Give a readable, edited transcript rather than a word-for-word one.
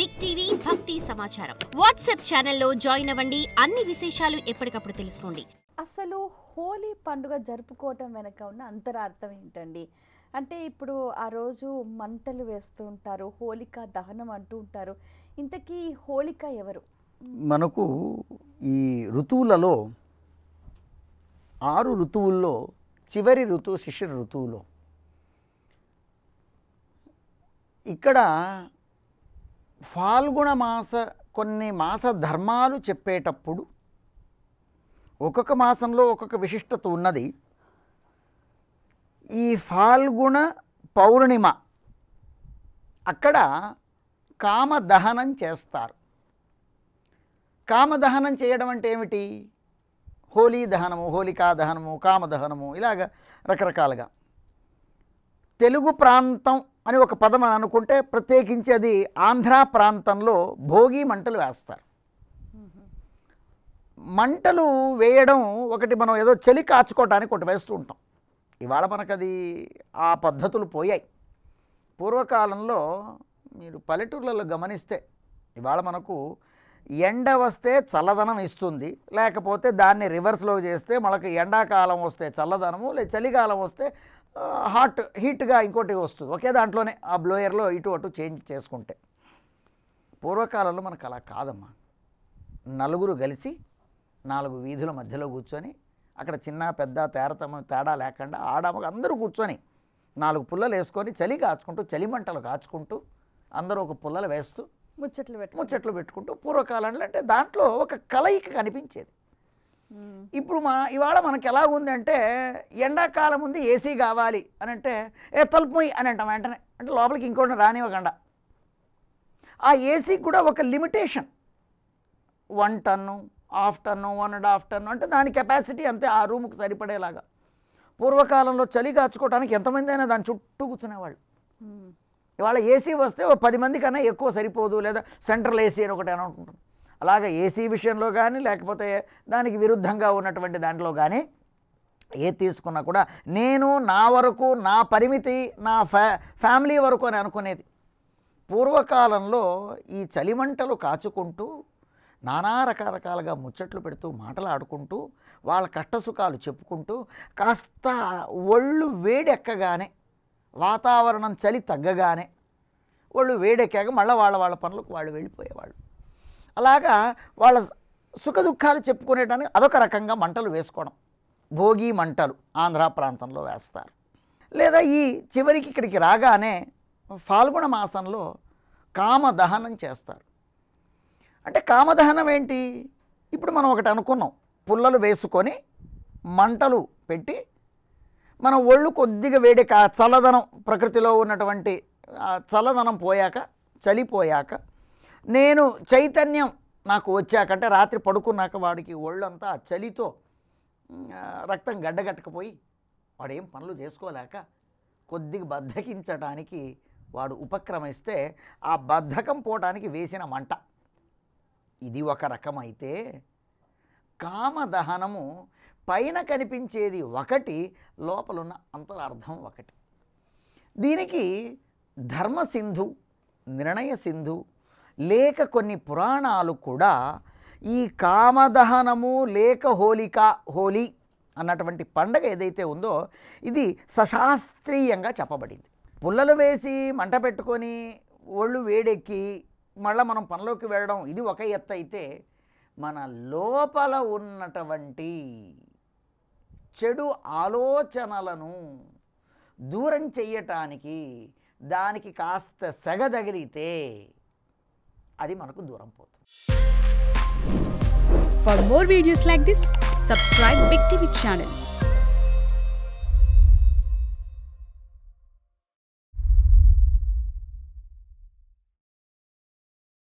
Big TV భక్తి సమాచారం WhatsApp ఛానల్లో జాయిన్ అవ్వండి. అన్ని విశేషాలు ఎప్పటికప్పుడు తెలుసుకోండి. అసలు హోలీ పండుగ జరుపుకోవటం వెనక ఉన్న అంతరార్థం ఏంటండి? అంటే ఇప్పుడు ఆ రోజు మంటలు వేస్తూ ఉంటారు, హోలికా దహనం అంటూ ఉంటారు. ఇంతకీ హోలిక ఎవరు? మనకు ఈ ఋతువులలో 6 ఋతువుల్లో చివరి ఋతువు శిశిర ఋతువులో ఇక్కడ ఫాల్గుణ మాస కొన్ని మాస ధర్మాలు చెప్పేటప్పుడు ఒక్కొక్క మాసంలో ఒక్కొక్క విశిష్టత ఉన్నది. ఈ ఫాల్గుణ పౌర్ణిమ అక్కడ కామదహనం చేస్తారు. కామదహనం చేయడం అంటే ఏమిటి? హోలీ దహనము, హోలికా దహనము, కామదహనము, ఇలాగ రకరకాలుగా. తెలుగు ప్రాంతం అని ఒక పదం అని అనుకుంటే ప్రత్యేకించి అది ఆంధ్ర ప్రాంతంలో భోగి మంటలు వేస్తారు. మంటలు వేయడం ఒకటి, మనం ఏదో చలి కాచుకోవడానికి ఒకటి వేస్తూ ఉంటాం. ఇవాళ మనకది ఆ పద్ధతులు పోయాయి. పూర్వకాలంలో మీరు పల్లెటూర్లలో గమనిస్తే ఇవాళ మనకు ఎండ వస్తే చల్లదనం ఇస్తుంది, లేకపోతే దాన్ని రివర్స్లో చేస్తే మనకు ఎండాకాలం వస్తే చల్లదనము, లేదా చలికాలం వస్తే హీట్గా ఇంకోటి వస్తుంది. ఒకే దాంట్లోనే ఆ బ్లోయర్లో ఇటు అటు చేంజ్ చేసుకుంటే. పూర్వకాలంలో మనకు అలా కాదమ్మా. నలుగురు కలిసి 4 వీధుల మధ్యలో కూర్చొని అక్కడ చిన్న పెద్ద తేడా లేకుండా ఆడమగ అందరూ కూర్చొని 4 పుల్లలు వేసుకొని చలి కాచుకుంటూ, చలి మంటలు కాచుకుంటూ అందరూ ఒక పుల్లలు వేస్తూ ముచ్చట్లు పెట్టుకుంటూ పూర్వకాలంలో అంటే దాంట్లో ఒక కలయిక కనిపించేది. ఇప్పుడు ఇవాళ మనకి ఎలా ఉంది అంటే ఎండాకాలం ఉంది ఏసీ కావాలి అని అంటే తలుపు అని అంటాం వెంటనే, అంటే లోపలికి ఇంకోటి రానివ్వకుండా. ఆ ఏసీకి కూడా ఒక లిమిటేషన్, 1 టన్ను, 1/2 టన్ను, 1.5 టన్ను, అంటే దాని కెపాసిటీ అంతే, ఆ రూముకు సరిపడేలాగా. పూర్వకాలంలో చలి కాచుకోవడానికి ఎంతమంది అయినా దాని చుట్టూ కూర్చునేవాళ్ళు. ఇవాళ ఏసీ వస్తే 10 మంది కన్నా ఎక్కువ సరిపోదు, లేదా సెంట్రల్ ఏసీ అని ఒకటి అని అనుకుంటాం. అలాగే ఏసీ విషయంలో కానీ లేకపోతే దానికి విరుద్ధంగా ఉన్నటువంటి దాంట్లో కానీ తీసుకున్నా కూడా నేను నా వరకు, నా పరిమితి, నా ఫ్యామిలీ వరకు అని అనుకునేది. పూర్వకాలంలో ఈ చలిమంటలు కాచుకుంటూ నానా రకరకాలుగా ముచ్చట్లు పెడుతూ మాటలాడుకుంటూ వాళ్ళ కష్టసుఖాలు చెప్పుకుంటూ కాస్త ఒళ్ళు వేడెక్కగానే, వాతావరణం చలి తగ్గగానే వాళ్ళు వేడెక్కాక మళ్ళీ వాళ్ళ పనులకు వాళ్ళు వెళ్ళిపోయేవాళ్ళు. అలాగా వాళ్ళ సుఖ దుఃఖాలు చెప్పుకునేటానికి అదొక రకంగా మంటలు వేసుకోవడం. భోగి మంటలు ఆంధ్ర ప్రాంతంలో వేస్తారు. లేదా ఈ చివరికి ఇక్కడికి రాగానే ఫాల్గుణ మాసంలో కామదహనం చేస్తారు. అంటే కామదహనం ఏంటి? ఇప్పుడు మనం ఒకటి అనుకున్నాం, పుల్లలు వేసుకొని మంటలు పెట్టి మన ఒళ్ళు కొద్దిగా వేడిక చల్లదనం, ప్రకృతిలో ఉన్నటువంటి చల్లదనం పోయాక, చలిపోయాక, నేను చైతన్యం నాకు వచ్చాక, అంటే రాత్రి పడుకున్నాక వాడికి ఒళ్ళంతా చలితో రక్తం గడ్డగట్టకపోయి వాడేం పనులు చేసుకోలేక కొద్దిగా బద్ధకించడానికి వాడు ఉపక్రమిస్తే ఆ బద్ధకం పోవడానికి వేసిన మంట ఇది ఒక రకమైతే, కామదహనము పైన కనిపించేది ఒకటి, లోపలున్న అంతరార్థం ఒకటి. దీనికి ధర్మసింధు, నిర్ణయ సింధు లేక కొన్ని పురాణాలు కూడా ఈ కామదహనము లేక హోలీ అన్నటువంటి పండగ ఏదైతే ఉందో ఇది సశాస్త్రీయంగా చెప్పబడింది. పుల్లలు వేసి మంట పెట్టుకొని ఒళ్ళు వేడెక్కి మళ్ళీ మనం పనిలోకి వెళ్ళడం ఇది ఒక ఎత్తు అయితే, మన లోపల ఉన్నటువంటి చెడు ఆలోచనలను దూరం చెయ్యటానికి దానికి కాస్త సెగ తగిలితే అది మనకు దూరం పోతుంది. For more videos like this, subscribe Big TV channel.